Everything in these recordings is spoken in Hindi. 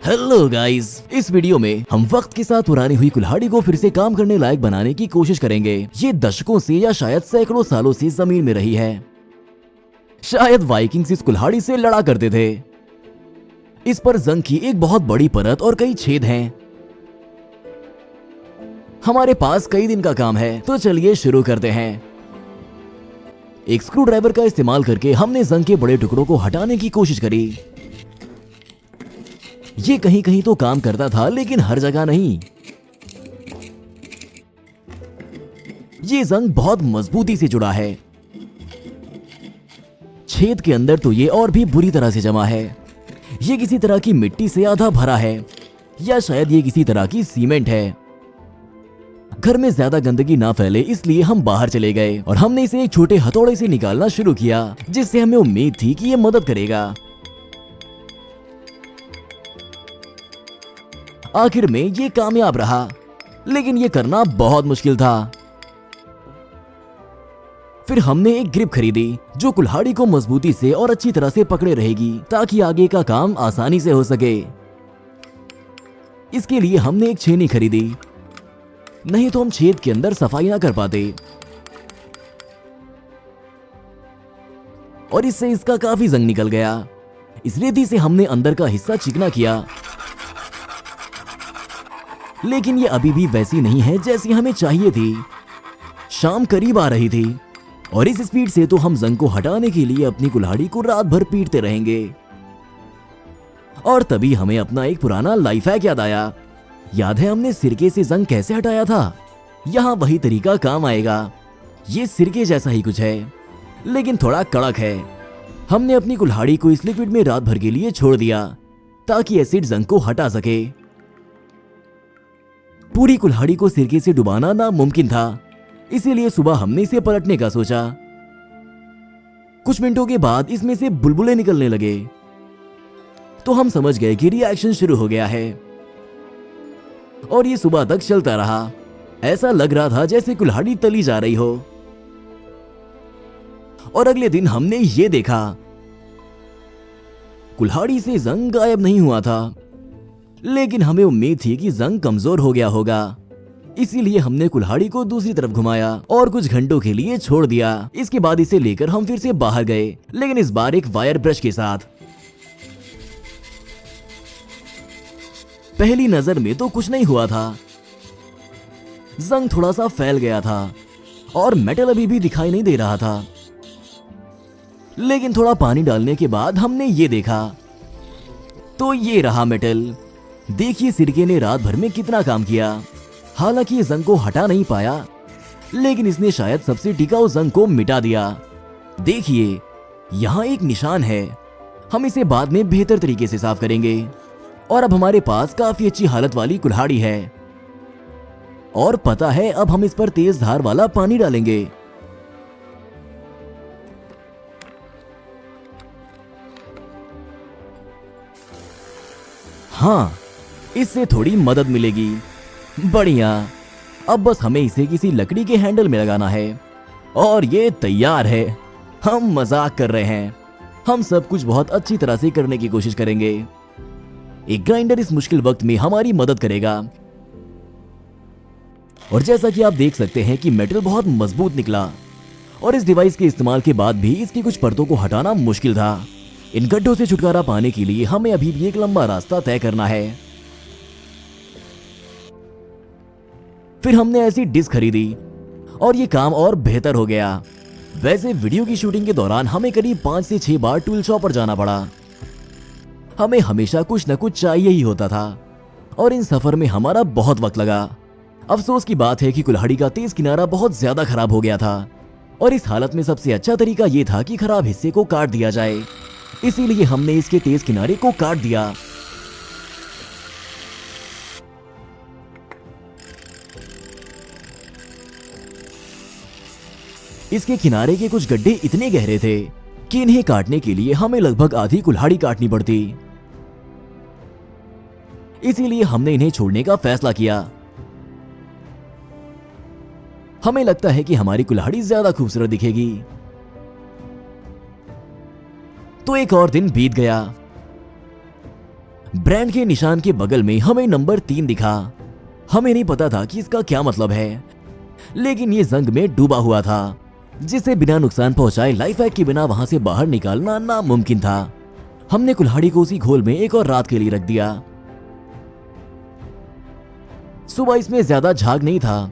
हेलो गाइस, इस वीडियो में हम वक्त के साथ पुरानी हुई कुल्हाड़ी को फिर से काम करने लायक बनाने की कोशिश करेंगे। ये दशकों से या शायद सैकड़ों सालों से जमीन में रही है। शायद वाइकिंग्स इस कुल्हाड़ी से लड़ा करते थे। इस पर जंग की एक बहुत बड़ी परत और कई छेद हैं। हमारे पास कई दिन का काम है, तो चलिए शुरू करते हैं। एक स्क्रू ड्राइवर का इस्तेमाल करके हमने जंग के बड़े टुकड़ों को हटाने की कोशिश करी। ये कहीं कहीं तो काम करता था, लेकिन हर जगह नहीं। ये जंग बहुत मजबूती से जुड़ा है। छेद के अंदर तो ये और भी बुरी तरह से जमा है। ये किसी तरह की मिट्टी से आधा भरा है, या शायद ये किसी तरह की सीमेंट है। घर में ज्यादा गंदगी ना फैले, इसलिए हम बाहर चले गए और हमने इसे एक छोटे हथौड़े से निकालना शुरू किया, जिससे हमें उम्मीद थी कि ये मदद करेगा। आखिर में ये कामयाब रहा, लेकिन ये करना बहुत मुश्किल था। फिर हमने एक ग्रिप खरीदी जो कुल्हाड़ी को मजबूती से और अच्छी तरह से पकड़े रहेगी, ताकि आगे का काम आसानी से हो सके। इसके लिए हमने एक छेनी खरीदी, नहीं तो हम छेद के अंदर सफाई ना कर पाते। और इससे इसका काफी जंग निकल गया। इस रेती से हमने अंदर का हिस्सा चिकना किया, लेकिन ये अभी भी वैसी नहीं है जैसी हमें चाहिए थी। शाम करीब आ रही थी और इस स्पीड से तो हम जंग को हटाने के लिए अपनी कुल्हाड़ी को रात भर पीटते रहेंगे। और तभी हमें अपना एक पुराना लाइफ हैक याद आया। याद है हमने सिरके से जंग कैसे हटाया था? यहाँ वही तरीका काम आएगा। ये सिरके जैसा ही कुछ है, लेकिन थोड़ा कड़क है। हमने अपनी कुल्हाड़ी को इस लिक्विड में रात भर के लिए छोड़ दिया, ताकि एसिड जंग को हटा सके। पूरी कुल्हाड़ी को सिरके से डुबाना नामुमकिन था, इसीलिए सुबह हमने इसे पलटने का सोचा। कुछ मिनटों के बाद इसमें से बुलबुले निकलने लगे, तो हम समझ गए कि रिएक्शन शुरू हो गया है। और ये सुबह तक चलता रहा। ऐसा लग रहा था जैसे कुल्हाड़ी तली जा रही हो। और अगले दिन हमने ये देखा, कुल्हाड़ी से जंग गायब नहीं हुआ था, लेकिन हमें उम्मीद थी कि जंग कमजोर हो गया होगा। इसीलिए हमने कुल्हाड़ी को दूसरी तरफ घुमाया और कुछ घंटों के लिए छोड़ दिया। इसके बाद इसे लेकर हम फिर से बाहर गए, लेकिन इस बार एक वायर ब्रश के साथ। पहली नजर में तो कुछ नहीं हुआ था। जंग थोड़ा सा फैल गया था और मेटल अभी भी दिखाई नहीं दे रहा था। लेकिन थोड़ा पानी डालने के बाद हमने ये देखा, तो ये रहा मेटल। देखिए सिरके ने रात भर में कितना काम किया। हालांकि ये जंग को हटा नहीं पाया, लेकिन इसने शायद सबसे टिकाऊ जंग को मिटा दिया। देखिए यहाँ एक निशान है। हम इसे बाद में बेहतर तरीके से साफ करेंगे। और अब हमारे पास काफी अच्छी हालत वाली कुल्हाड़ी है। और पता है, अब हम इस पर तेज धार वाला पानी डालेंगे। हाँ, इससे थोड़ी मदद मिलेगी। बढ़िया। अब बस हमें इसे किसी लकड़ी के हैंडल में लगाना है और ये तैयार है। हम मजाक कर रहे हैं। हम सब कुछ बहुत अच्छी तरह से करने की कोशिश करेंगे। एक ग्राइंडर इस मुश्किल वक्त में हमारी मदद करेगा। और जैसा कि आप देख सकते हैं कि मेटल बहुत मजबूत निकला। और इस डिवाइस के इस्तेमाल के बाद भी इसकी कुछ परतों को हटाना मुश्किल था। इन गड्ढों से छुटकारा पाने के लिए हमें अभी भी एक लंबा रास्ता तय करना है। फिर हमने ऐसी डिस्क खरीदी और ये काम और बेहतर हो गया। वैसे वीडियो की शूटिंग के दौरान हमें करीब 5 से 6 बार टूल शॉप पर जाना पड़ा। हमें हमेशा कुछ न कुछ चाहिए ही होता था और इन सफर में हमारा बहुत वक्त लगा। अफसोस की बात है कि कुल्हाड़ी का तेज किनारा बहुत ज्यादा खराब हो गया था और इस हालत में सबसे अच्छा तरीका यह था कि खराब हिस्से को काट दिया जाए। इसीलिए हमने इसके तेज किनारे को काट दिया। इसके किनारे के कुछ गड्ढे इतने गहरे थे कि इन्हें काटने के लिए हमें लगभग आधी कुल्हाड़ी काटनी पड़ती। इसीलिए हमने इन्हें छोड़ने का फैसला किया। हमें लगता है कि हमारी कुल्हाड़ी ज्यादा खूबसूरत दिखेगी। तो एक और दिन बीत गया। ब्रांड के निशान के बगल में हमें नंबर 3 दिखा। हमें नहीं पता था कि इसका क्या मतलब है, लेकिन ये जंग में डूबा हुआ था, जिसे बिना नुकसान पहुंचाए लाइफ हैक के बिना वहां से बाहर निकालना नामुमकिन था। हमने कुल्हाड़ी को उसी घोल में एक और रात के लिए रख दिया। सुबह इसमें ज्यादा झाग नहीं था,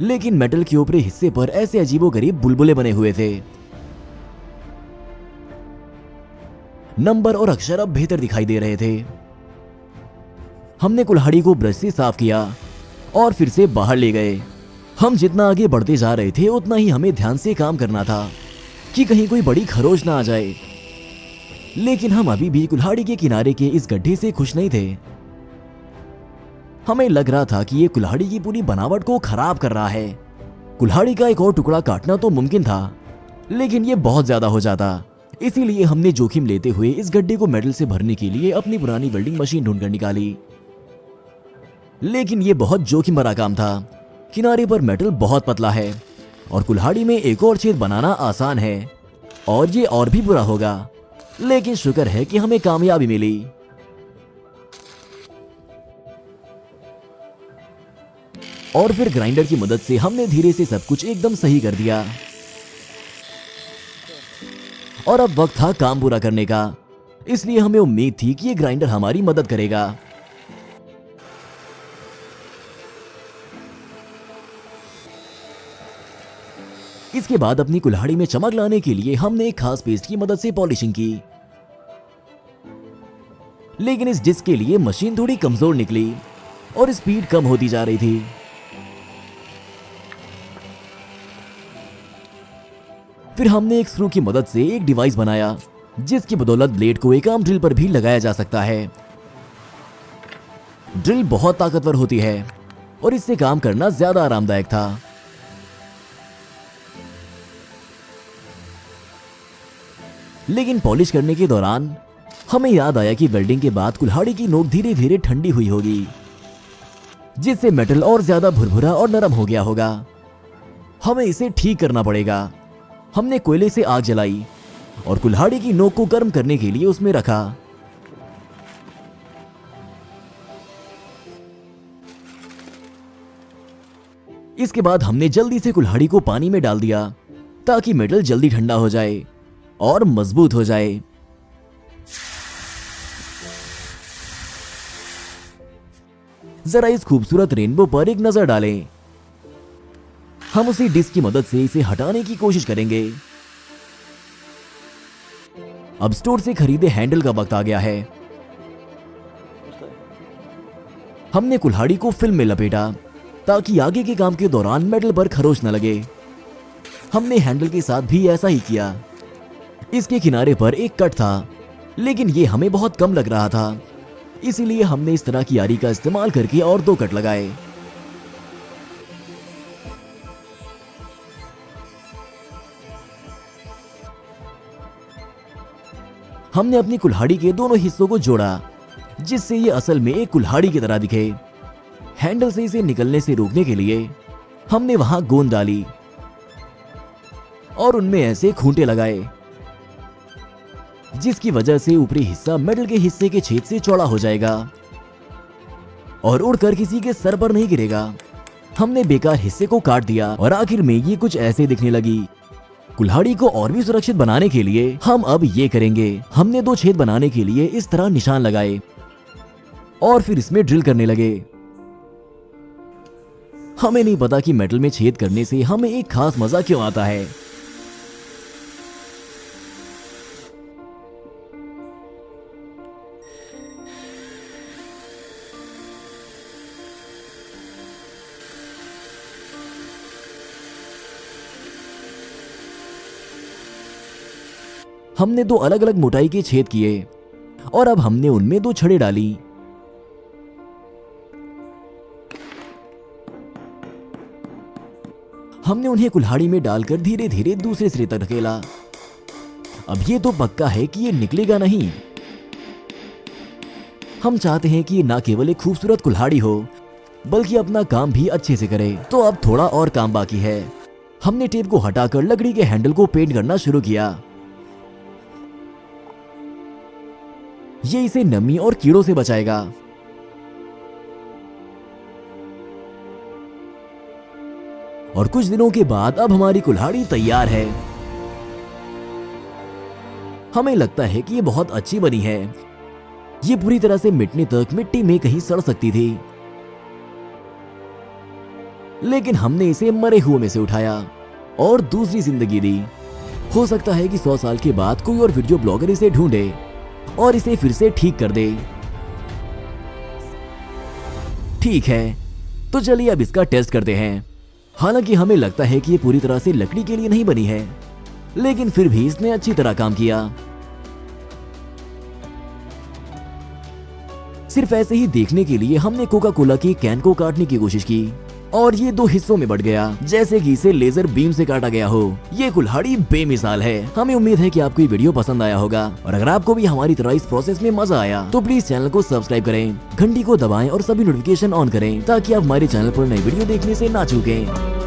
लेकिन मेटल के ऊपरी हिस्से पर ऐसे अजीबोगरीब बुलबुले बने हुए थे। नंबर और अक्षर अब बेहतर दिखाई दे रहे थे। हमने कुल्हाड़ी को ब्रश से साफ किया और फिर से बाहर ले गए। हम जितना आगे बढ़ते जा रहे थे उतना ही हमें ध्यान से काम करना था कि कहीं कोई बड़ी खरोच ना आ जाए। लेकिन हम अभी भी कुल्हाड़ी के किनारे के इस गड्ढे से खुश नहीं थे। हमें लग रहा था कि ये कुल्हाड़ी की पूरी बनावट को खराब कर रहा है। कुल्हाड़ी का एक और टुकड़ा काटना तो मुमकिन था, लेकिन ये बहुत ज्यादा हो जाता। इसीलिए हमने जोखिम लेते हुए इस गड्ढे को मेटल से भरने के लिए अपनी पुरानी वेल्डिंग मशीन ढूंढकर निकाली। लेकिन ये बहुत जोखिम भरा काम था। किनारे पर मेटल बहुत पतला है और कुल्हाड़ी में एक और छेद बनाना आसान है, और ये और भी बुरा होगा। लेकिन शुक्र है कि हमें कामयाबी मिली। और फिर ग्राइंडर की मदद से हमने धीरे से सब कुछ एकदम सही कर दिया। और अब वक्त था काम पूरा करने का, इसलिए हमें उम्मीद थी कि ये ग्राइंडर हमारी मदद करेगा। इसके बाद अपनी कुल्हाड़ी में चमक लाने के लिए हमने एक खास पेस्ट की मदद से पॉलिशिंग की। लेकिन इस डिस्क के लिए मशीन थोड़ी कमजोर निकली और स्पीड कम होती जा रही थी। फिर हमने एक स्क्रू की मदद से एक डिवाइस बनाया, जिसकी बदौलत ब्लेड को एक आम ड्रिल पर भी लगाया जा सकता है। ड्रिल बहुत ताकतवर होती है और इससे काम करना ज्यादा आरामदायक था। लेकिन पॉलिश करने के दौरान हमें याद आया कि वेल्डिंग के बाद कुल्हाड़ी की नोक धीरे धीरे ठंडी हुई होगी, जिससे मेटल और ज्यादा भुरभुरा और नरम हो गया होगा। हमें इसे ठीक करना पड़ेगा। हमने कोयले से आग जलाई और कुल्हाड़ी की नोक को गर्म करने के लिए उसमें रखा। इसके बाद हमने जल्दी से कुल्हाड़ी को पानी में डाल दिया ताकि मेटल जल्दी ठंडा हो जाए और मजबूत हो जाए। जरा इस खूबसूरत रेनबो पर एक नजर डालें। हम उसी डिस्क की मदद से इसे हटाने की कोशिश करेंगे। अब स्टोर से खरीदे हैंडल का वक्त आ गया है। हमने कुल्हाड़ी को फिल्म में लपेटा ताकि आगे के काम के दौरान मेटल पर खरोच न लगे। हमने हैंडल के साथ भी ऐसा ही किया। इसके किनारे पर एक कट था, लेकिन यह हमें बहुत कम लग रहा था, इसीलिए हमने इस तरह की आरी का इस्तेमाल करके और 2 कट लगाए। हमने अपनी कुल्हाड़ी के दोनों हिस्सों को जोड़ा, जिससे ये असल में एक कुल्हाड़ी की तरह दिखे। हैंडल से इसे निकलने से रोकने के लिए हमने वहां गोंद डाली और उनमें ऐसे खूंटे लगाए, जिसकी वजह से ऊपरी हिस्सा मेटल के हिस्से के छेद से चौड़ा हो जाएगा और उड़कर किसी के सर पर नहीं गिरेगा। हमने बेकार हिस्से को काट दिया और आखिर में ये कुछ ऐसे दिखने लगी। कुल्हाड़ी को और भी सुरक्षित बनाने के लिए हम अब ये करेंगे। हमने 2 छेद बनाने के लिए इस तरह निशान लगाए और फिर इसमें ड्रिल करने लगे। हमें नहीं पता कि मेटल में छेद करने से हमें एक खास मजा क्यों आता है। हमने 2 अलग अलग मोटाई के छेद किए और अब हमने उनमें 2 छड़ें डाली। हमने उन्हें कुल्हाड़ी में डालकर धीरे धीरे दूसरे सिरे तक धकेला। अब ये तो पक्का है कि ये निकलेगा नहीं। हम चाहते हैं कि ये ना केवल एक खूबसूरत कुल्हाड़ी हो, बल्कि अपना काम भी अच्छे से करे। तो अब थोड़ा और काम बाकी है। हमने टेप को हटाकर लकड़ी के हैंडल को पेंट करना शुरू किया। ये इसे नमी और कीड़ों से बचाएगा। और कुछ दिनों के बाद अब हमारी कुल्हाड़ी तैयार है। हमें लगता है कि ये बहुत अच्छी बनी है। ये पूरी तरह से मिटने तक मिट्टी में कहीं सड़ सकती थी, लेकिन हमने इसे मरे हुए में से उठाया और दूसरी जिंदगी दी। हो सकता है कि 100 साल के बाद कोई और वीडियो ब्लॉगर इसे ढूंढे और इसे फिर से ठीक कर दे। ठीक है, तो चलिए अब इसका टेस्ट करते हैं। हालांकि हमें लगता है कि ये पूरी तरह से लकड़ी के लिए नहीं बनी है, लेकिन फिर भी इसने अच्छी तरह काम किया। सिर्फ ऐसे ही देखने के लिए हमने कोका कोला की कैन को काटने की कोशिश की और ये 2 हिस्सों में बढ़ गया, जैसे कि इसे लेजर बीम से काटा गया हो। ये कुल्हाड़ी बेमिसाल है। हमें उम्मीद है कि आपको ये वीडियो पसंद आया होगा, और अगर आपको भी हमारी तरह इस प्रोसेस में मजा आया तो प्लीज चैनल को सब्सक्राइब करें, घंटी को दबाएं और सभी नोटिफिकेशन ऑन करें ताकि आप हमारे चैनल पर नई वीडियो देखने से ना चूकें।